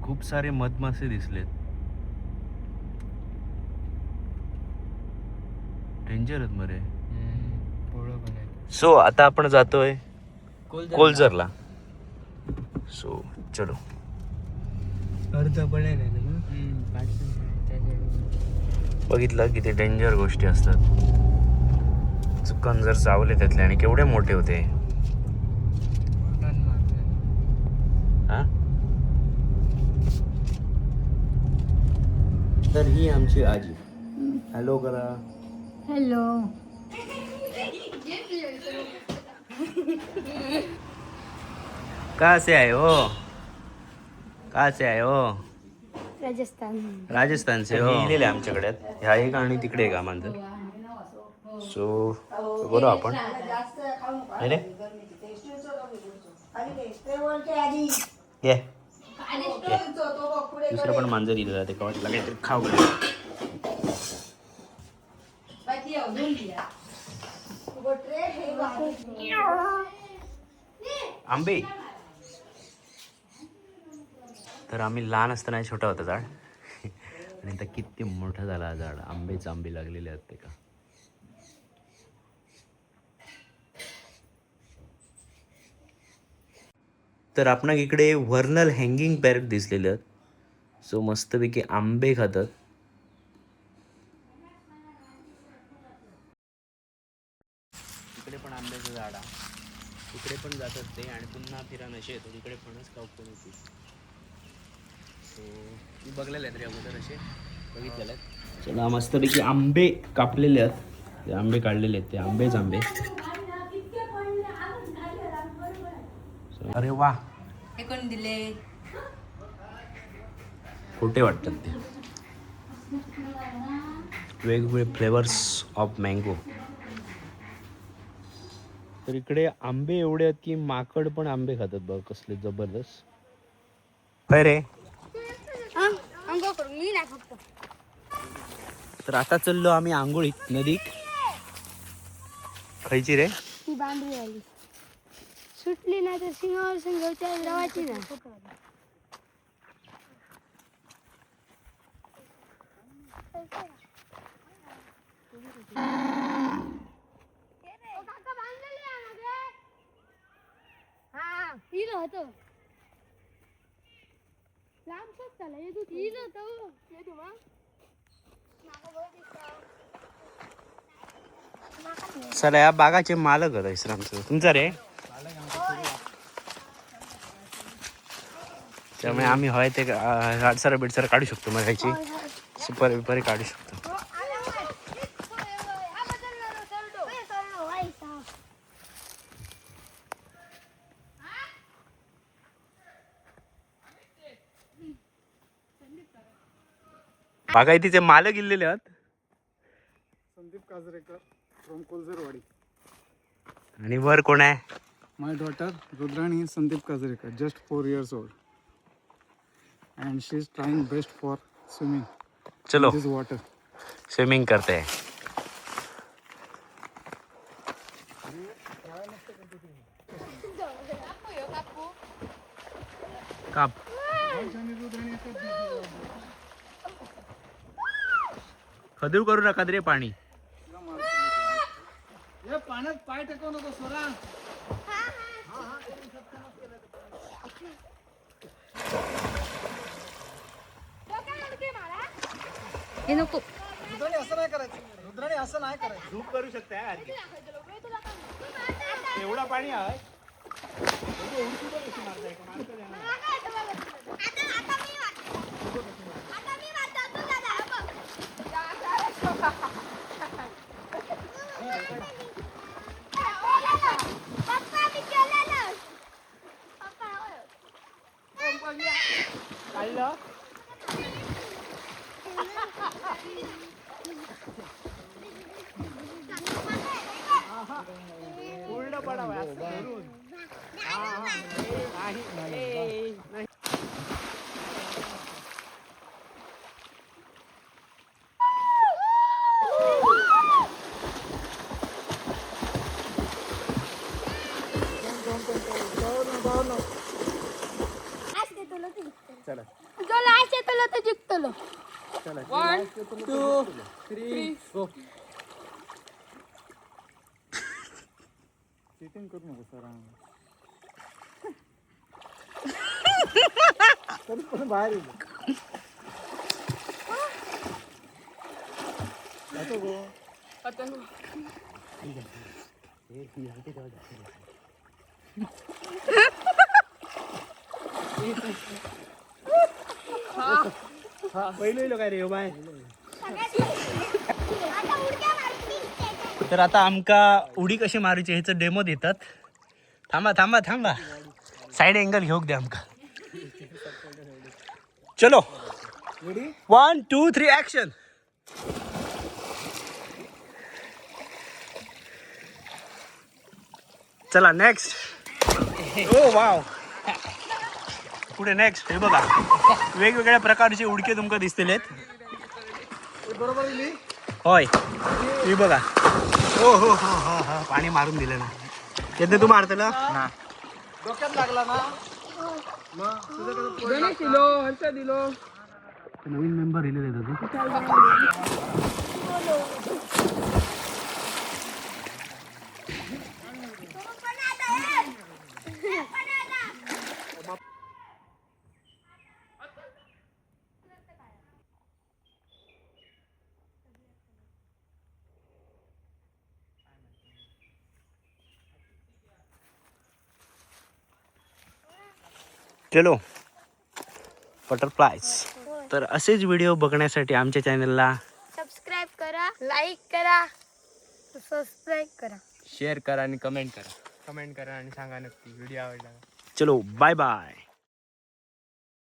खूप सारे मधमासे दिसलेत. डेंजर आहेत मरे. सो आता आपण जातोय कोलजरला. सो चलो. बघितलं किती डेंजर गोष्टी असतात. चुकन जर चावले त्यातले आणि केवढे मोठे होते. हा तर ही आमची आजी. हॅलो करा. हॅलो. कहाँ से आए हो? कहाँ से आए हो? राजस्थान. राजस्थान से हो. लिहिलेलं आहे आमच्याकडे. ह्या एक आणि तिकडे एक आम्हाला. सो बोलो आपण. अरे ये दुसरं पण मांजर दिलं ते कवाच लागायचं खाऊ. आंबे. तर आम्ही लहान असताना छोटा होता झाड आणि आता किती मोठा झाला झाड. आंबेच आंबे लागलेले आहेत ते का. तर आपण इकडे व्हर्नल हँगिंग पॅरेट दिसलेले आहेत. सो मस्तपैकी आंबे खातात. इकडे पण आंब्याचं झाड आहे. तिकडे पण जातात ते आणि पुन्हा फिरा नशे येतो. तिकडे फणस कापून होती. सो मी बघलेले आहेत रे अगोदर असे बघितलेले आहेत. चला मस्तपैकी आंबे कापलेले आहेत. ते आंबे काढलेले आहेत. ते आंबेच आंबे. अरे वा. हे कोण दिले? खोटे वाटतात ते. वेगवेगळे फ्लेवर्स ऑफ मँगो. तर इकडे आंबे एवढे आहेत की माकड पण आंबे खातात बघ. कसले जबरदस्त. काय रे. तर आता चाललो आम्ही आंघोळीत नदीत. खायची रे. ती बांधली आली. सुटली ना तर सिंगावर संघाच्या रवाची ना. चला या बागाचे मालक होता इस्रामचं. तुमचा रे. त्यामुळे आम्ही हय ते आडसारा बिडसारा काढू शकतो. मग ह्याची सुपारी बिपारी काढू शकतो. बागायतीचे मालक इल्लेले आहेत. संदीप काजरेकर फ्रॉम कोलजरवाडी. आणि वर कोण आहे? My daughter Rudrani Sandeep Kajrekar, just 4 years old, and she is trying best for swimming. चलो in this water. स्विमिंग करते हैं. काप. खदूळ करू नका रे पाणी. हे पाण्यात पाय टेकवू नको सोरा. हे नको. रुद्राणी असं नाही करायचं. रुद्राणी असं नाही करायचं. धूप करू शकता यार. एवढा पाणी आहे. पूर्ण पडावा असं धरून. नाही. चला. जिंकला तर जिंकतलो. 1 2 3 गो. चिटिंग करू नको सर. पण बाहेर येईल. आता पहिलं काय रे बाय. तर आता आमका उडी कशी मारूची ह्याचं डेमो देतात. थांबा थांबा थांबा, साईड अँगल घेऊक द्या आमका. चलो 1 2 3 ऍक्शन. चला नेक्स्ट. ओ वाव. पुढे नेक्स्ट. हे बघा वेगवेगळ्या प्रकारचे उडके तुमका दिसतील. बरोबर होय हे बघा. हो हो हो हो हो, पाणी मारून दिलं ना. येते तू मारतला ना. डोक्यात लागला ना. गणेश दिलो, हर्ष दिलो. नवीन मेंबर रिलीज येतात. चलो बटरफ्लायज. तर असेच व्हिडिओ बघण्यासाठी आमच्या चॅनलला सबस्क्राईब करा, लाईक करा, सबस्क्राईब करा. शेअर करा आणि कमेंट करा. कमेंट करा आणि सांगा नक्की व्हिडिओ आवडला. चलो बाय बाय.